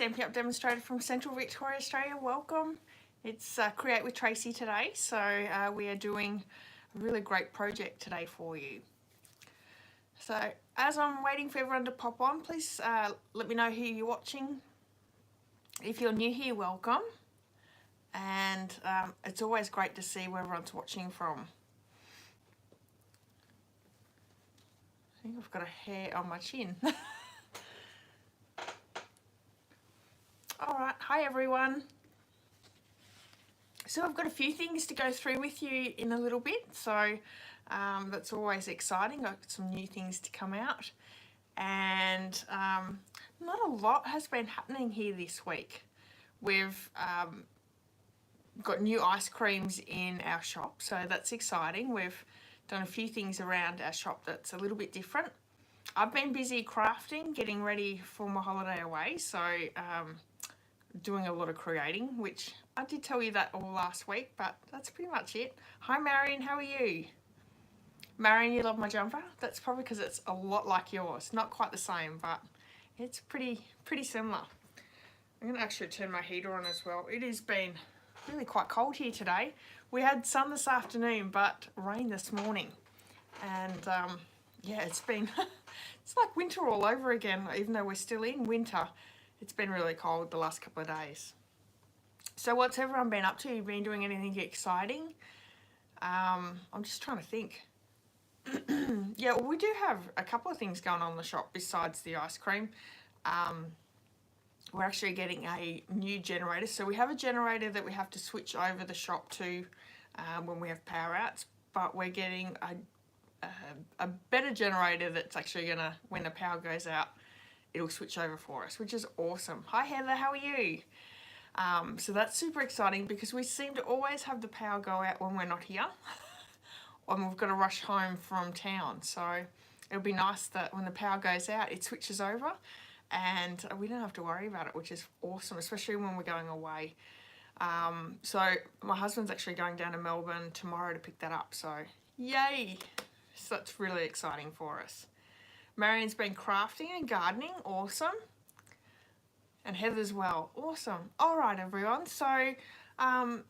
Stampin' Up demonstrator from Central Victoria, Australia. Welcome. It's Create with Tracy today, so we are doing a really great project today for you. So as I'm waiting for everyone to pop on, please let me know who you're watching. If you're new here, welcome. And it's always great to see where everyone's watching from. I think I've got a hair on my chin. Alright, hi everyone. So I've got a few things to go through with you in a little bit, so that's always exciting. I've got some new things to come out, and not a lot has been happening here this week. We've got new ice creams in our shop, so that's exciting. We've done a few things around our shop that's a little bit different. I've been busy crafting, getting ready for my holiday away, so doing a lot of creating, which I did tell you that all last week, but that's pretty much it. Hi Marion, how are you? Marion, you love my jumper? That's probably because it's a lot like yours. Not quite the same, but it's pretty similar. I'm going to actually turn my heater on as well. It has been really quite cold here today. We had sun this afternoon, but rain this morning. And yeah, it's been, it's like winter all over again, even though we're still in winter. It's been really cold the last couple of days. So what's everyone been up to? You been doing anything exciting? I'm just trying to think. Yeah, well, we do have a couple of things going on in the shop besides the ice cream. We're actually getting a new generator. So we have a generator that we have to switch over the shop to when we have power outs, but we're getting a better generator that's actually gonna, when the power goes out, it'll switch over for us, which is awesome. Hi Heather, how are you? So that's super exciting because we seem to always have the power go out when we're not here. And we've got to rush home from town. So it'll be nice that when the power goes out, it switches over and we don't have to worry about it, which is awesome, especially when we're going away. So my husband's actually going down to Melbourne tomorrow to pick that up. So yay! So that's really exciting for us. Marion's been crafting and gardening, awesome. And Heather's well, awesome. All right, everyone. So I'm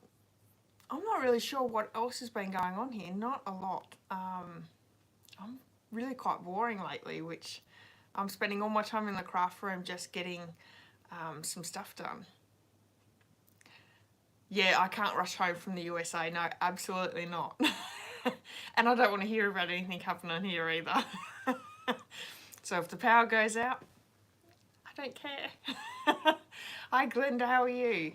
not really sure what else has been going on here. Not a lot. I'm really quite boring lately, which I'm spending all my time in the craft room just getting some stuff done. Yeah, I can't rush home from the USA. No, absolutely not. And I don't want to hear about anything happening here either. So if the power goes out, I don't care. Hi Glenda, how are you?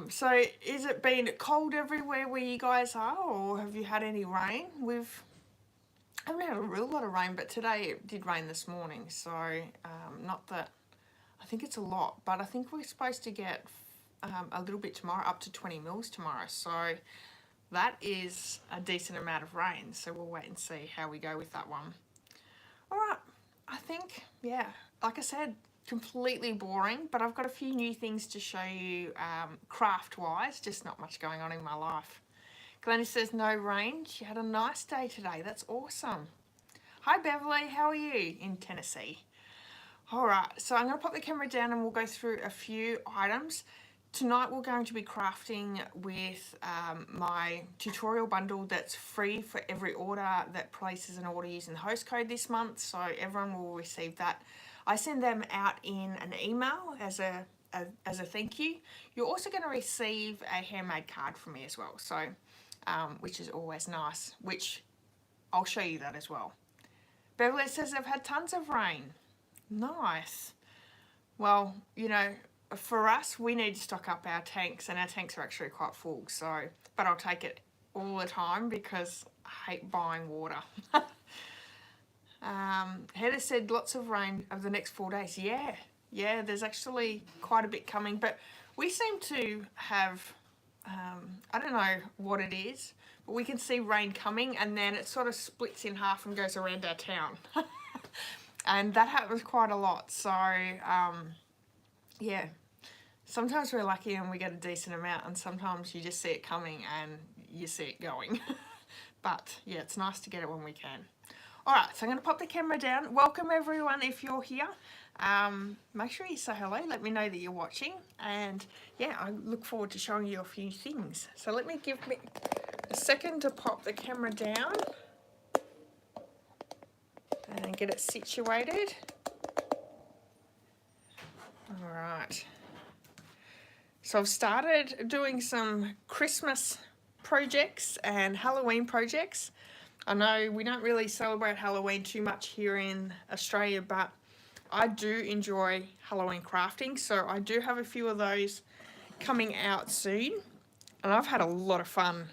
So is it been cold everywhere where you guys are, or have you had any rain? I haven't had a real lot of rain, but today it did rain this morning, so not that, I think it's a lot, but I think we're supposed to get a little bit tomorrow, up to 20 mils tomorrow, so that is a decent amount of rain, so we'll wait and see how we go with that one. Alright, I think, yeah, like I said, completely boring, but I've got a few new things to show you craft-wise, just not much going on in my life. Glennie says no rain. She had a nice day today. That's awesome. Hi Beverly, how are you in Tennessee? Alright, so I'm going to pop the camera down and we'll go through a few items. Tonight we're going to be crafting with my tutorial bundle that's free for every order that places an order using the host code this month, so everyone will receive that. I send them out in an email as a thank you. You're also going to receive a handmade card from me as well, so which is always nice, which I'll show you that as well. Beverly says they've had tons of rain. Nice. Well, you know, for us, we need to stock up our tanks, and our tanks are actually quite full, so, but I'll take it all the time because I hate buying water. Heather said lots of rain over the next 4 days. Yeah, there's actually quite a bit coming, but we seem to have, I don't know what it is, but we can see rain coming and then it sort of splits in half and goes around our town. And that happens quite a lot, so yeah. Sometimes we're lucky and we get a decent amount, and sometimes you just see it coming and you see it going. But yeah, it's nice to get it when we can. Alright, so I'm going to pop the camera down. Welcome everyone if you're here. Make sure you say hello, let me know that you're watching, and yeah, I look forward to showing you a few things. So let me give me a second to pop the camera down and get it situated. All right. So I've started doing some Christmas projects and Halloween projects. I know we don't really celebrate Halloween too much here in Australia, but I do enjoy Halloween crafting, so I do have a few of those coming out soon, and I've had a lot of fun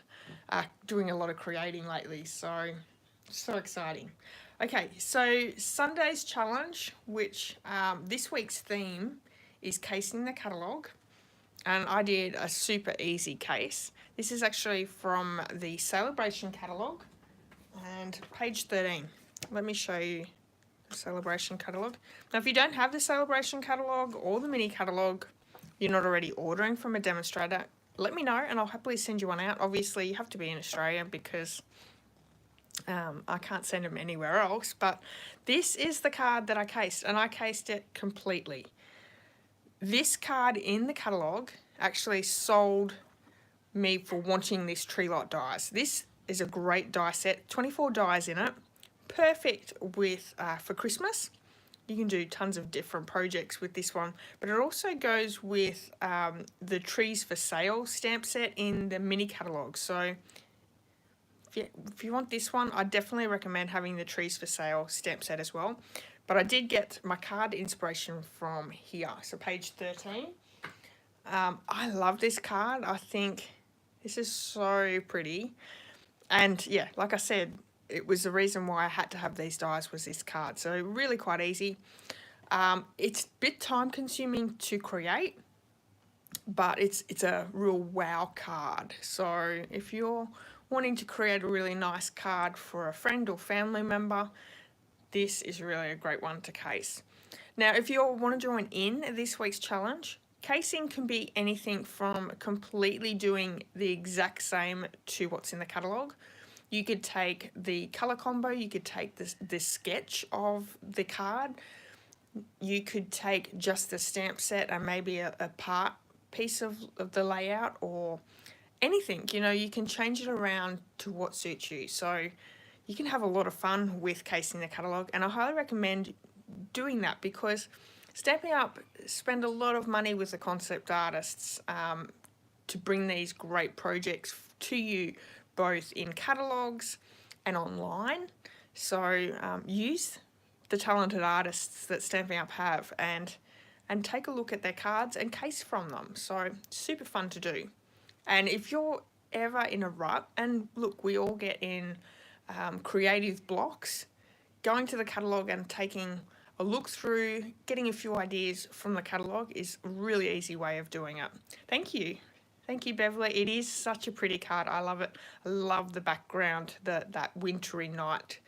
doing a lot of creating lately, so exciting. Okay, so Sunday's challenge, which this week's theme is casing the catalogue, and I did a super easy case. This is actually from the Celebration catalogue, and page 13. Let me show you the Celebration catalogue. Now, if you don't have the Celebration catalogue or the mini catalogue, you're not already ordering from a demonstrator, let me know and I'll happily send you one out. Obviously, you have to be in Australia because I can't send them anywhere else, but this is the card that I cased, and I cased it completely. This card in the catalogue actually sold me for wanting this tree lot dies. This is a great die set, 24 dies in it, perfect with for Christmas. You can do tons of different projects with this one, but it also goes with the Trees for Sale stamp set in the mini catalogue. So if you want this one, I definitely recommend having the Trees for Sale stamp set as well. But I did get my card inspiration from here, so page 13. I love this card. I think this is so pretty. And yeah, like I said, it was the reason why I had to have these dies was this card. So really quite easy. It's a bit time consuming to create, but it's a real wow card. So if you're wanting to create a really nice card for a friend or family member, this is really a great one to case. Now, if you all want to join in this week's challenge, casing can be anything from completely doing the exact same to what's in the catalogue. You could take the colour combo, you could take the sketch of the card, you could take just the stamp set and maybe a piece of the layout or anything. You know, you can change it around to what suits you. So you can have a lot of fun with casing the catalogue, and I highly recommend doing that because Stampin' Up spend a lot of money with the concept artists to bring these great projects to you, both in catalogues and online. So use the talented artists that Stampin' Up have and take a look at their cards and case from them. So super fun to do. And if you're ever in a rut, and look, we all get in creative blocks, going to the catalogue and taking a look through, getting a few ideas from the catalogue is a really easy way of doing it. Thank you. Thank you, Beverly. It is such a pretty card. I love it. I love the background, that wintry night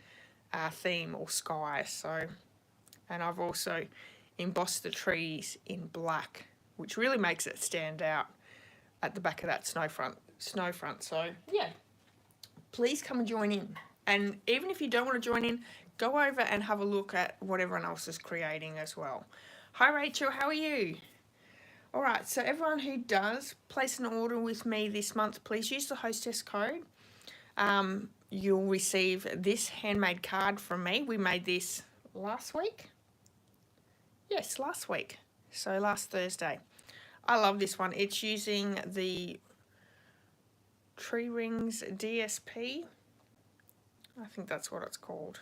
theme or sky. So, and I've also embossed the trees in black, which really makes it stand out at the back of that snow front. So yeah, please come and join in. And even if you don't want to join in, go over and have a look at what everyone else is creating as well. Hi Rachel, how are you? All right, so everyone who does place an order with me this month, please use the hostess code. You'll receive this handmade card from me. We made this last week. Yes, last week. So last Thursday. I love this one. It's using the Tree Rings DSP. I think that's what it's called.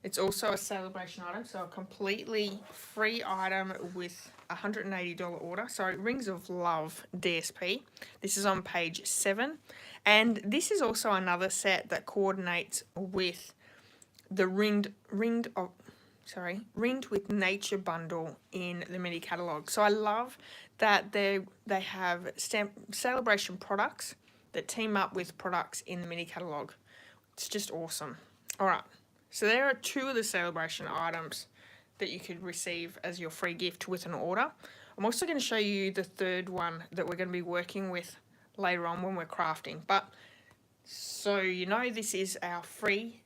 It's also a celebration item, so a completely free item with a $180 order. So Rings of Love DSP. This is on page 7. And this is also another set that coordinates with the Ringed with Nature bundle in the mini catalogue. So I love that they have celebration products that team up with products in the mini catalogue. It's just awesome. All right, so there are 2 of the celebration items that you could receive as your free gift with an order. I'm also going to show you the 3rd one that we're going to be working with later on when we're crafting. But so you know, this is our free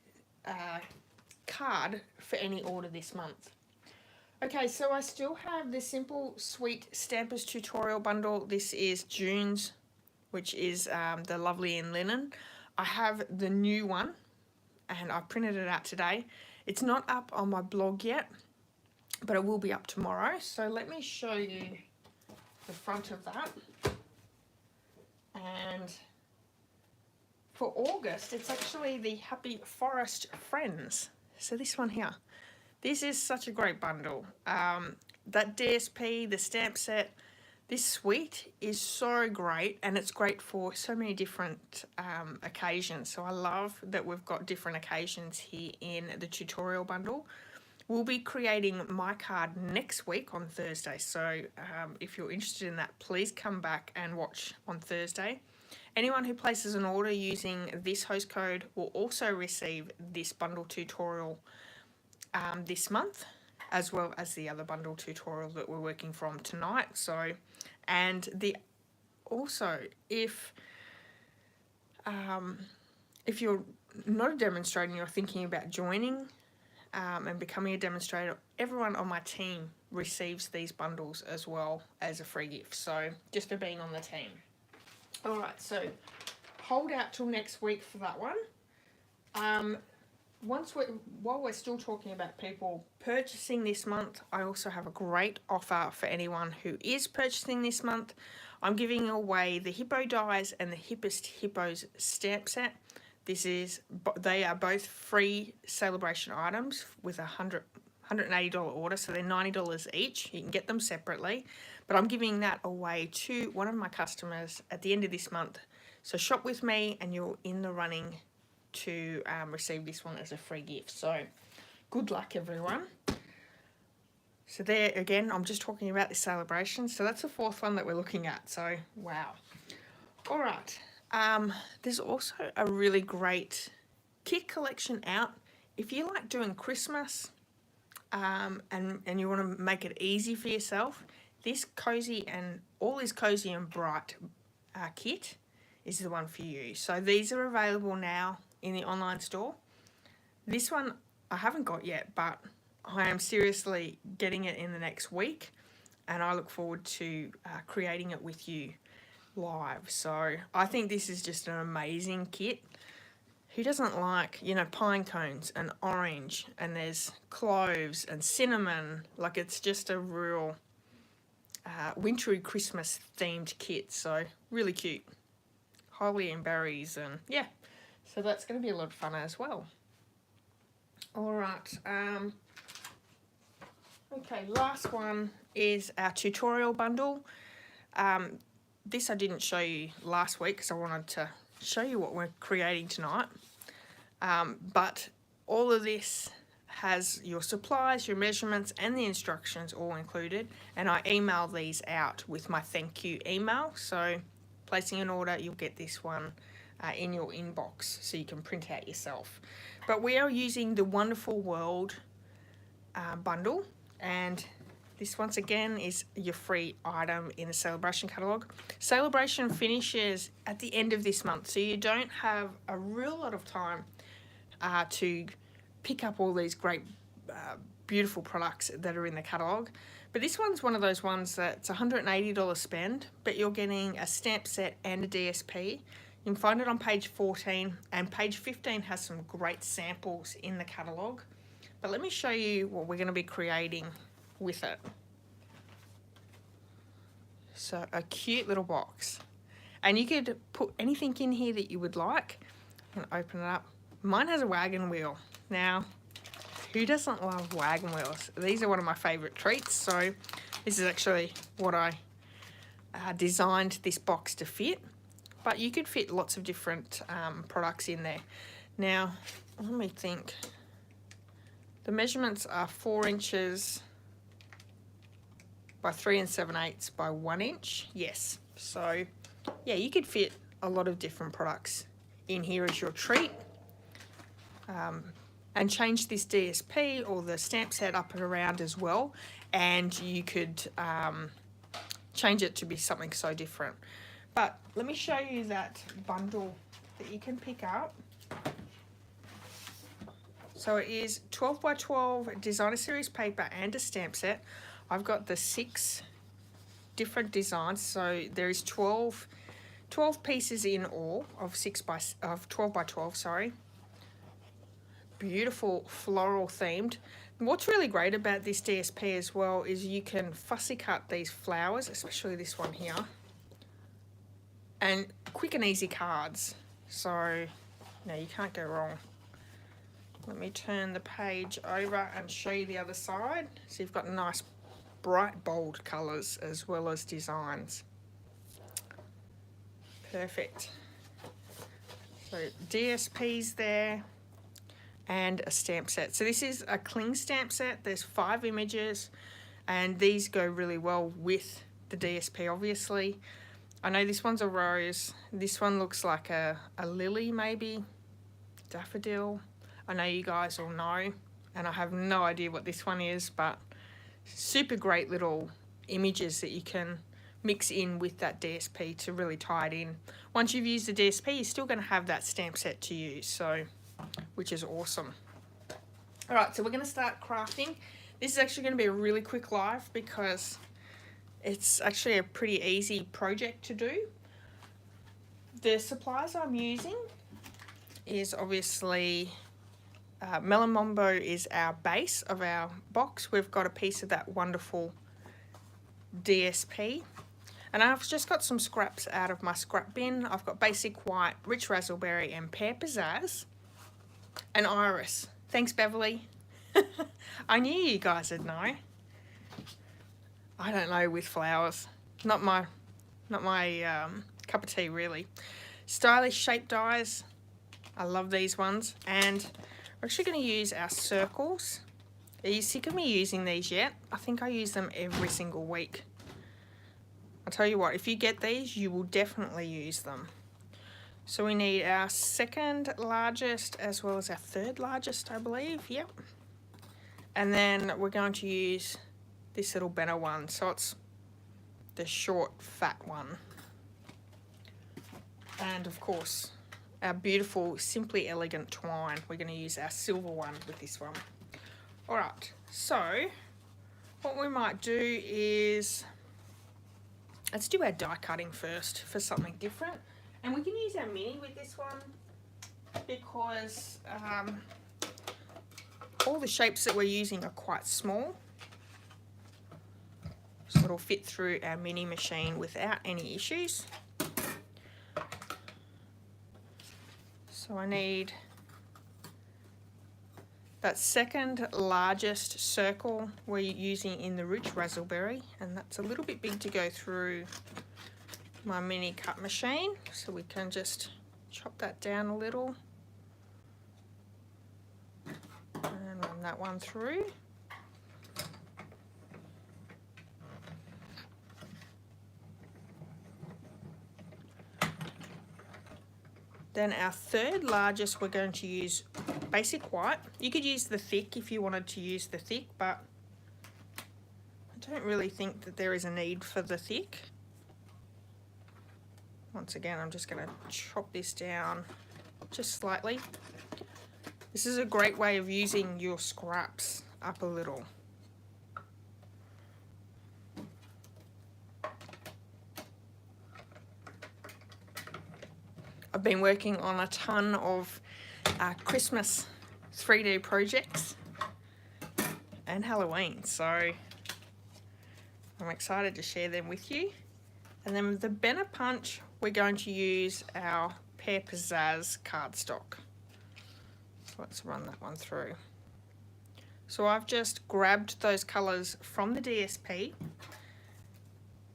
card for any order this month. Okay, so I still have the Simple Sweet Stampers tutorial bundle. This is June's, which is the Lovely in Linen. I have the new one, and I printed it out today. It's not up on my blog yet, but it will be up tomorrow. So let me show you the front of that. And for August, it's actually the Happy Forest Friends. So this one here. This is such a great bundle. That DSP, the stamp set, this suite is so great, and it's great for so many different occasions. So I love that we've got different occasions here in the tutorial bundle. We'll be creating my card next week on Thursday. So if you're interested in that, please come back and watch on Thursday. Anyone who places an order using this host code will also receive this bundle tutorial this month, as well as the other bundle tutorial that we're working from tonight. So, and the also if you're not a demonstrator and you're thinking about joining and becoming a demonstrator, everyone on my team receives these bundles as well as a free gift. So just for being on the team. All right, so hold out till next week for that one. While we're still talking about people purchasing this month, I also have a great offer for anyone who is purchasing this month. I'm giving away the Hippo Dies and the Hippest Hippos stamp set. They are both free celebration items with a $180 order, so they're $90 each. You can get them separately, but I'm giving that away to one of my customers at the end of this month. So shop with me and you're in the running to receive this one as a free gift. So good luck, everyone. So there again, I'm just talking about this celebration. So that's the fourth one that we're looking at. So wow. All right. There's also a really great kit collection out. If you like doing Christmas and you want to make it easy for yourself, this Cozy and All Is Cozy and Bright kit is the one for you. So these are available now in the online store. This one I haven't got yet, but I am seriously getting it in the next week, and I look forward to creating it with you live. So I think this is just an amazing kit. Who doesn't like, you know, pine cones and orange, and there's cloves and cinnamon? Like, it's just a real wintry Christmas themed kit. So really cute. Holly and berries, and yeah. So that's going to be a lot of fun as well. All right. Okay, last one is our tutorial bundle. This I didn't show you last week because I wanted to show you what we're creating tonight. But all of this has your supplies, your measurements, and the instructions all included. And I email these out with my thank you email. So placing an order, you'll get this one in your inbox so you can print out yourself. But we are using the Wonderful World bundle, and this once again is your free item in the Celebration catalogue. Celebration finishes at the end of this month, so you don't have a real lot of time to pick up all these great beautiful products that are in the catalogue. But this one's one of those ones that's $180 spend, but you're getting a stamp set and a DSP. You can find it on page 14, and page 15 has some great samples in the catalogue. But let me show you what we're going to be creating with it. So a cute little box. And you could put anything in here that you would like. And open it up. Mine has a wagon wheel. Now, who doesn't love wagon wheels? These are one of my favourite treats. So this is actually what I designed this box to fit. But you could fit lots of different products in there. Now, let me think. The measurements are 4 inches by 3 7/8 by 1 inch. Yes. So, yeah, you could fit a lot of different products in here as your treat. And change this DSP or the stamp set up and around as well. And you could change it to be something so different. But let me show you that bundle that you can pick up. So it is 12 by 12 designer series paper and a stamp set. I've got the 6 different designs, so there is 12 pieces in all of 12 by 12, sorry. Beautiful floral themed. What's really great about this DSP as well is you can fussy cut these flowers, especially this one here, and quick and easy cards. So no, you can't go wrong. Let me turn the page over and show you the other side. So you've got nice bright bold colours as well as designs. Perfect. So DSP's there and a stamp set. So this is a cling stamp set. There's 5 images and these go really well with the DSP obviously. I know this one's a rose. This one looks like a lily maybe, daffodil. I know you guys all know, and I have no idea what this one is, but super great little images that you can mix in with that DSP to really tie it in. Once you've used the DSP, you're still going to have that stamp set to use, so which is awesome. All right, so we're going to start crafting. This is actually going to be a really quick live because it's actually a pretty easy project to do. The supplies I'm using is obviously Melon Mambo is our base of our box. We've got a piece of that wonderful DSP. And I've just got some scraps out of my scrap bin. I've got Basic White, Rich Razzleberry and Pear Pizzazz and Iris. Thanks, Beverly. I knew you guys would know. I don't know with flowers. Not my cup of tea really. Stylish shape dies. I love these ones. And we're actually going to use our circles. Are you sick of me using these yet? I think I use them every single week. I'll tell you what, if you get these, you will definitely use them. So we need our 2nd largest as well as our 3rd largest, I believe. Yep. And then we're going to use this little Benner one. So it's the short, fat one. And of course, our beautiful Simply Elegant twine. We're going to use our silver one with this one. All right, so what we might do is, let's do our die cutting first for something different. And we can use our mini with this one because all the shapes that we're using are quite small. So it'll fit through our mini machine without any issues. So I need that 2nd largest circle we're using in the Rich Razzleberry, and that's a little bit big to go through my mini cut machine, so we can just chop that down a little and run that one through. Then our 3rd largest, we're going to use Basic White. You could use the thick if you wanted to use the thick, but I don't really think that there is a need for the thick. Once again, I'm just going to chop this down just slightly. This is a great way of using your scraps up a little. I've been working on a ton of Christmas 3D projects and Halloween, so I'm excited to share them with you. And then with the Benner Punch, we're going to use our Pear Pizzazz cardstock. So let's run that one through. So I've just grabbed those colours from the DSP.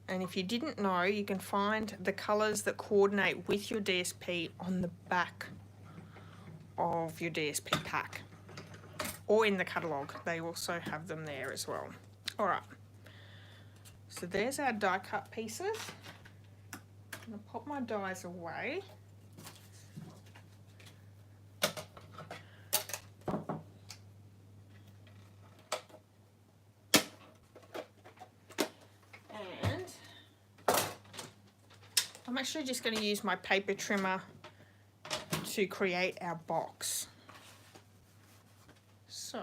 And if you didn't know, you can find the colours that coordinate with your DSP on the back of your DSP pack. Or in the catalogue, they also have them there as well. All right, so there's our die cut pieces. I'm gonna pop my dies away. I'm actually just going to use my paper trimmer to create our box. So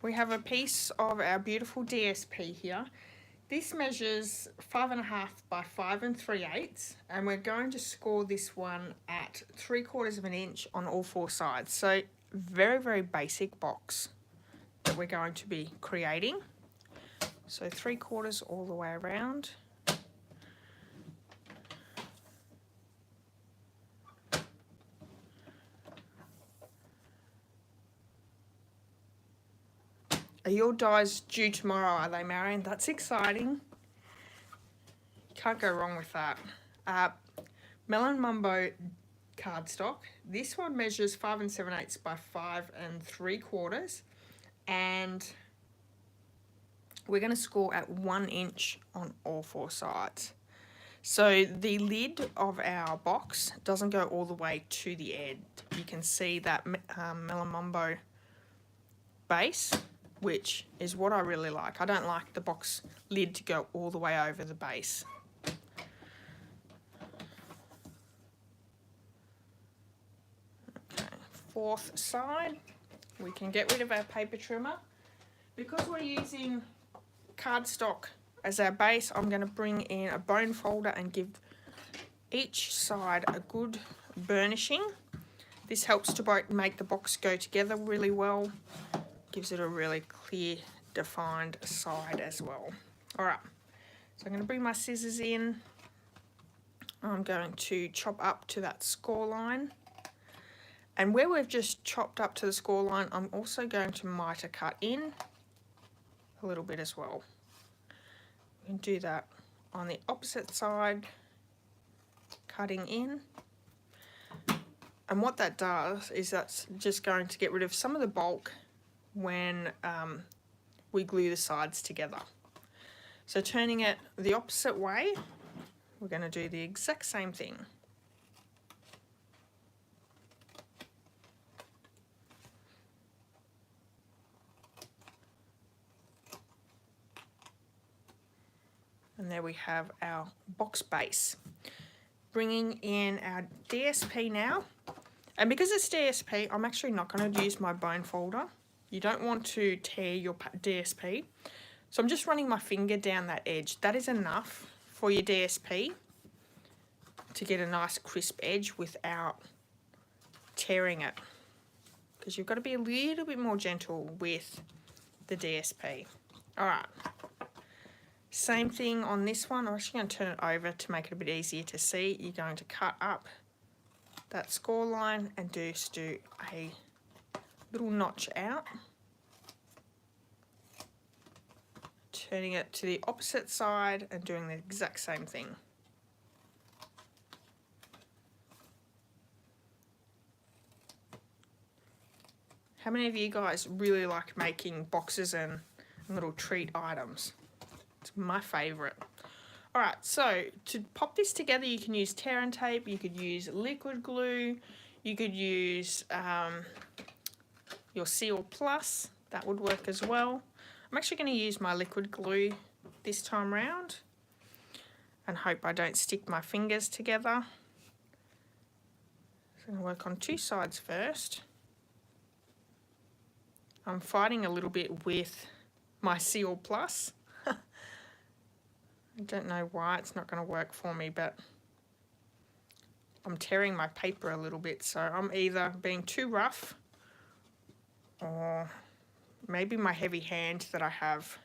we have a piece of our beautiful DSP here. This measures 5.5 by 5 3/8, and we're going to score this one at 3/4 of an inch on all four sides. So very, very basic box that we're going to be creating. So 3/4 all the way around. Are your dies due tomorrow, are they, Marion? That's exciting. Can't go wrong with that. Melon Mumbo cardstock. This one measures 5 7/8 by 5 3/4, and we're going to score at 1 inch on all four sides. So the lid of our box doesn't go all the way to the edge. You can see that Melon Mumbo base, which is what I really like. I don't like the box lid to go all the way over the base. Okay, fourth side, we can get rid of our paper trimmer. Because we're using cardstock as our base, I'm going to bring in a bone folder and give each side a good burnishing. This helps to make the box go together really well. Gives it a really clear, defined side as well. Alright, so I'm going to bring my scissors in. I'm going to chop up to that score line. And where we've just chopped up to the score line, I'm also going to miter cut in a little bit as well. We can do that on the opposite side, cutting in. And what that does is that's just going to get rid of some of the bulk when we glue the sides together. So turning it the opposite way, we're going to do the exact same thing. And there we have our box base. Bringing in our DSP now. And because it's DSP, I'm actually not going to use my bone folder. You don't want to tear your DSP. So I'm just running my finger down that edge. That is enough for your DSP to get a nice crisp edge without tearing it. Because you've got to be a little bit more gentle with the DSP. Alright. Same thing on this one. I'm actually going to turn it over to make it a bit easier to see. You're going to cut up that score line and just do a little notch out, turning it to the opposite side and doing the exact same thing. How many of you guys really like making boxes and little treat items? It's my favourite. Alright, so to pop this together, you can use tear and tape, you could use liquid glue, you could use your Seal Plus, that would work as well. I'm actually going to use my liquid glue this time round and hope I don't stick my fingers together. So I'm going to work on two sides first. I'm fighting a little bit with my Seal Plus. I don't know why it's not going to work for me, but I'm tearing my paper a little bit, so I'm either being too rough or maybe my heavy hand that I have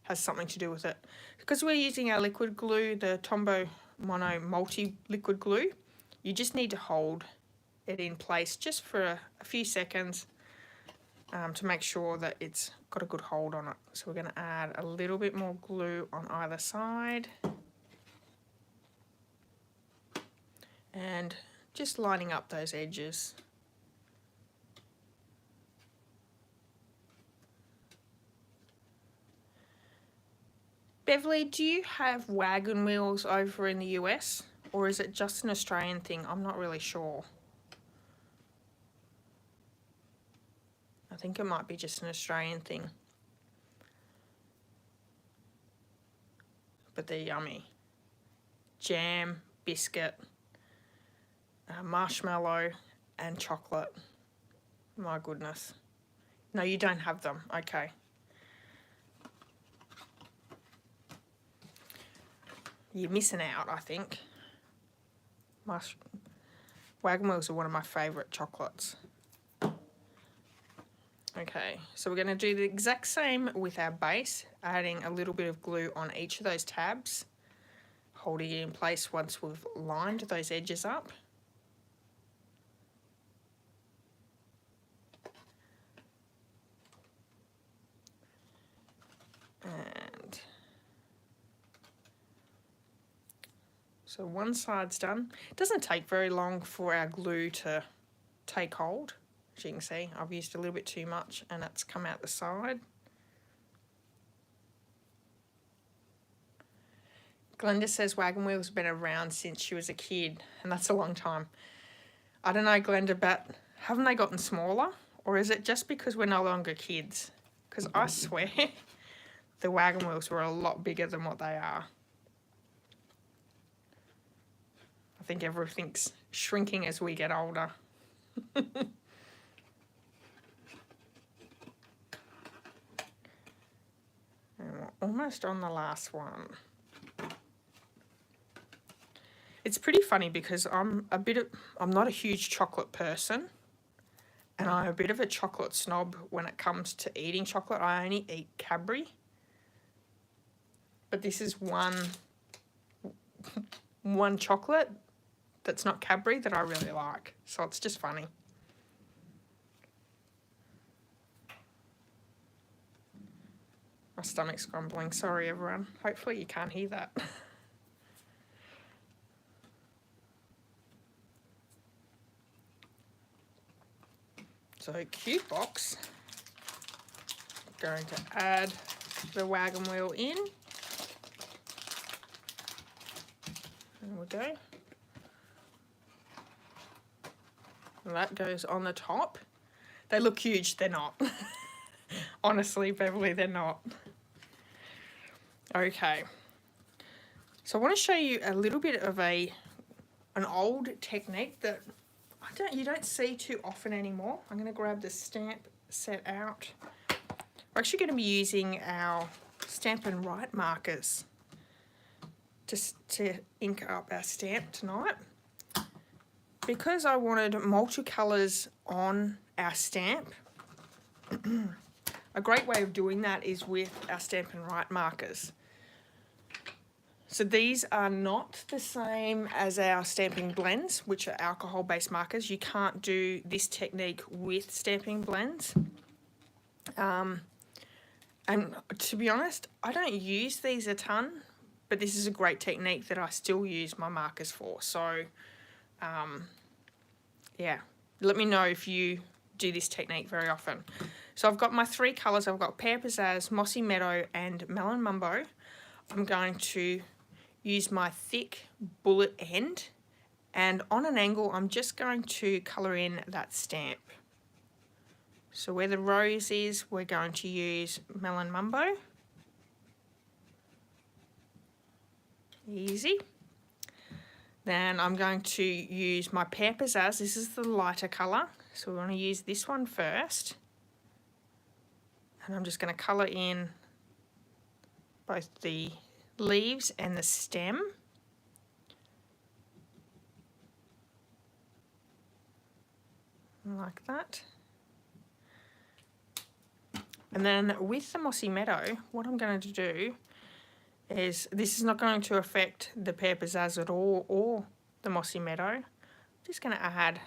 has something to do with it. Because we're using our liquid glue, the Tombow Mono Multi Liquid Glue, you just need to hold it in place just for a few seconds to make sure that it's got a good hold on it. So we're going to add a little bit more glue on either side. And just lining up those edges. Beverly, do you have wagon wheels over in the US? Or is it just an Australian thing? I'm not really sure. I think it might be just an Australian thing. But they're yummy. Jam, biscuit, marshmallow, and chocolate. My goodness. No, you don't have them. Okay. You're missing out, I think. Wagon Wheels are one of my favourite chocolates. Okay, so we're going to do the exact same with our base, adding a little bit of glue on each of those tabs, holding it in place once we've lined those edges up. And so one side's done. It doesn't take very long for our glue to take hold. As you can see, I've used a little bit too much and it's come out the side. Glenda says Wagon Wheels have been around since she was a kid, and that's a long time. I don't know, Glenda, but haven't they gotten smaller? Or is it just because we're no longer kids? Because I swear the Wagon Wheels were a lot bigger than what they are. I think everything's shrinking as we get older. And we're almost on the last one. It's pretty funny because I'm not a huge chocolate person, and I'm a bit of a chocolate snob when it comes to eating chocolate. I only eat Cadbury. But this is one chocolate that's not Cadbury that I really like. So it's just funny. My stomach's grumbling. Sorry, everyone. Hopefully you can't hear that. So cute box. Going to add the wagon wheel in. There we go. And that goes on the top. They look huge, they're not. Honestly, Beverly, they're not. Okay. So I want to show you a little bit of an old technique that you don't see too often anymore. I'm going to grab the stamp set out. We're actually going to be using our Stamp and Write markers to ink up our stamp tonight. Because I wanted multicolours on our stamp, a great way of doing that is with our Stamp and Write markers. So these are not the same as our stamping blends, which are alcohol-based markers. You can't do this technique with stamping blends. And to be honest, I don't use these a ton, but this is a great technique that I still use my markers for. So, yeah, let me know if you do this technique very often. So I've got my three colours. I've got Pear Pizzazz, Mossy Meadow, and Melon Mumbo. I'm going to use my thick bullet end, and on an angle I'm just going to colour in that stamp. So where the rose is, we're going to use Melon Mumbo. Easy. Then I'm going to use my Pear Pizzazz. This is the lighter colour, so we want to use this one first. And I'm just going to colour in both the leaves and the stem. Like that. And then with the Mossy Meadow, what I'm going to do is, this is not going to affect the Pear Pizzazz at all or the Mossy Meadow. I'm just going to add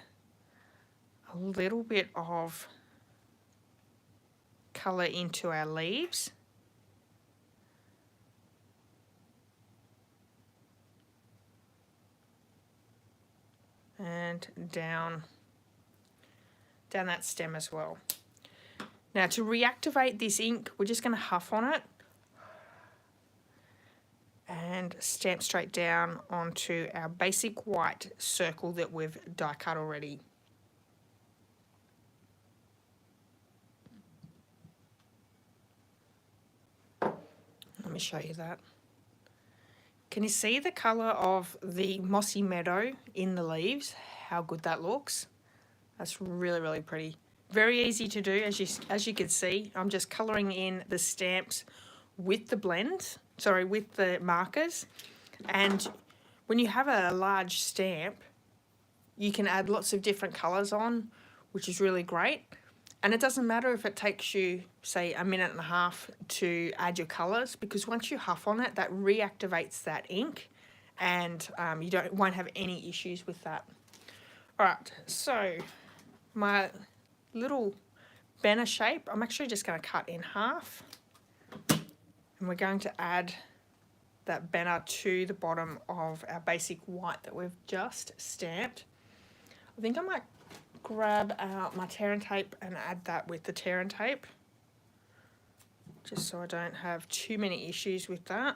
a little bit of colour into our leaves. And down that stem as well. Now to reactivate this ink, we're just going to huff on it and stamp straight down onto our basic white circle that we've die cut already. Let me show you that. Can you see the colour of the Mossy Meadow in the leaves? How good that looks. That's really, really pretty. Very easy to do, as you can see. I'm just colouring in the stamps with the blend, sorry, with the markers. And when you have a large stamp, you can add lots of different colours on, which is really great. And it doesn't matter if it takes you, say, a minute and a half to add your colours, because once you huff on it, that reactivates that ink, and you won't have any issues with that. All right, so my little banner shape, I'm actually just going to cut in half, and we're going to add that banner to the bottom of our basic white that we've just stamped. I think I might grab out my tear and tape and add that with the tear and tape, just so I don't have too many issues with that.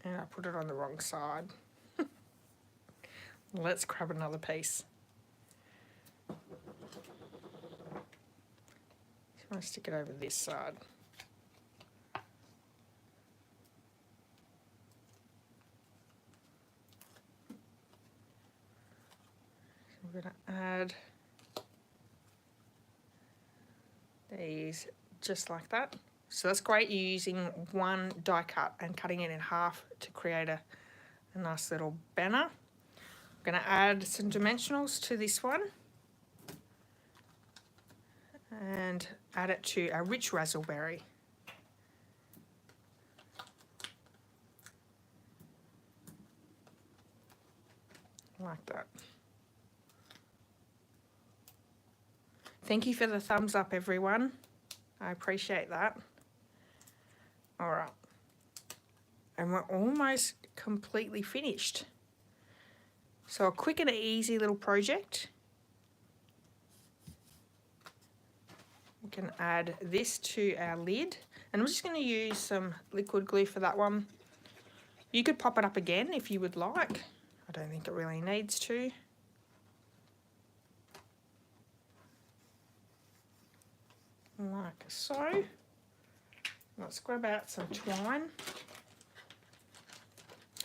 And I put it on the wrong side. Let's grab another piece. I'm going to stick it over this side. So we're going to add these just like that. So that's great. You're using one die cut and cutting it in half to create a nice little banner. I'm going to add some dimensionals to this one and add it to a rich raspberry. Like that. Thank you for the thumbs up, everyone. I appreciate that. All right. And we're almost completely finished. So a quick and easy little project. We can add this to our lid. And I'm just going to use some liquid glue for that one. You could pop it up again if you would like. I don't think it really needs to. Like so. Let's grab out some twine.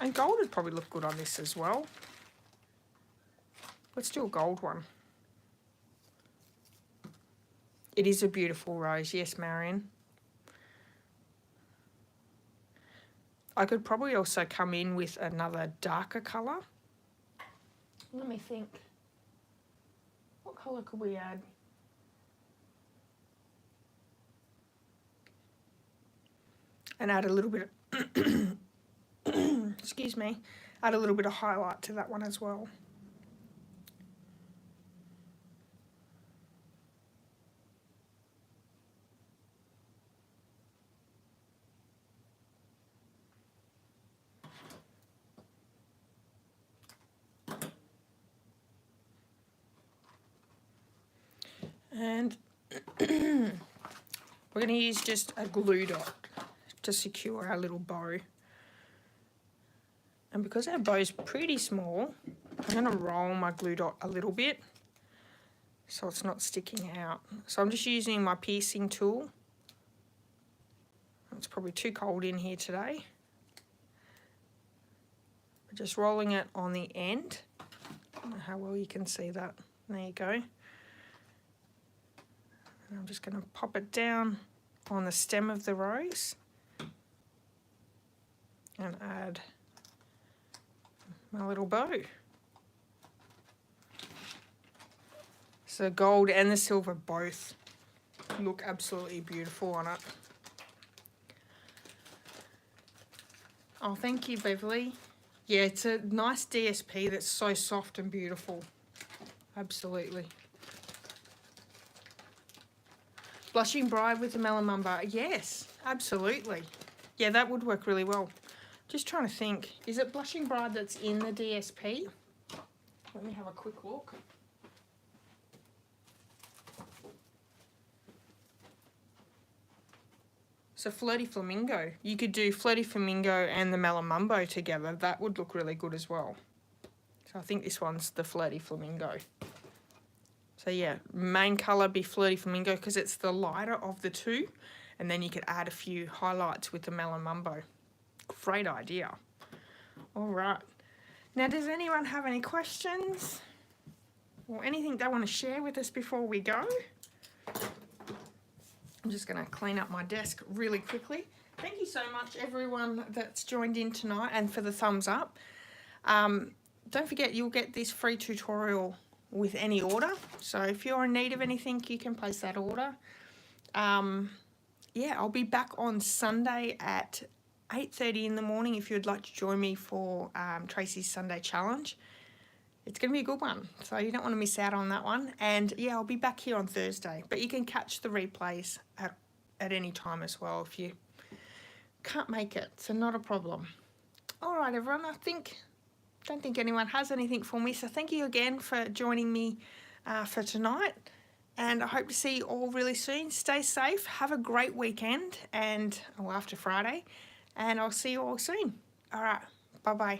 And gold would probably look good on this as well. Let's do a gold one. It is a beautiful rose, yes, Marion. I could probably also come in with another darker colour. Let me think. What colour could we add? And add a little bit of, excuse me, add a little bit of highlight to that one as well. And we're going to use just a glue dot to secure our little bow. And because our bow is pretty small, I'm going to roll my glue dot a little bit so it's not sticking out. So I'm just using my piercing tool. It's probably too cold in here today. Just rolling it on the end. I don't know how well you can see that. There you go. And I'm just going to pop it down on the stem of the rose and add my little bow. So gold and the silver both look absolutely beautiful on it. Oh, thank you, Beverly. Yeah, it's a nice DSP that's so soft and beautiful. Absolutely. Blushing Bride with the Melamumba. Yes, absolutely. Yeah, that would work really well. Just trying to think. Is it Blushing Bride that's in the DSP? Let me have a quick look. So Flirty Flamingo. You could do Flirty Flamingo and the Melamumbo together. That would look really good as well. So I think this one's the Flirty Flamingo. So yeah, main colour be Flirty Flamingo because it's the lighter of the two. And then you could add a few highlights with the Melamumbo. Great idea. All right. Now, does anyone have any questions or anything they want to share with us before we go? I'm just going to clean up my desk really quickly. Thank you so much, everyone that's joined in tonight, and for the thumbs up. Don't forget, you'll get this free tutorial with any order. So if you're in need of anything, you can place that order. Yeah, I'll be back on Sunday at 8:30 in the morning if you'd like to join me for Tracy's Sunday Challenge. It's going to be a good one, so you don't want to miss out on that one. And yeah, I'll be back here on Thursday, but you can catch the replays at any time as well if you can't make it, so not a problem. All right, everyone, don't think anyone has anything for me, so thank you again for joining me for tonight, and I hope to see you all really soon. Stay safe, have a great weekend, and after Friday, and I'll see you all soon. All right, bye-bye.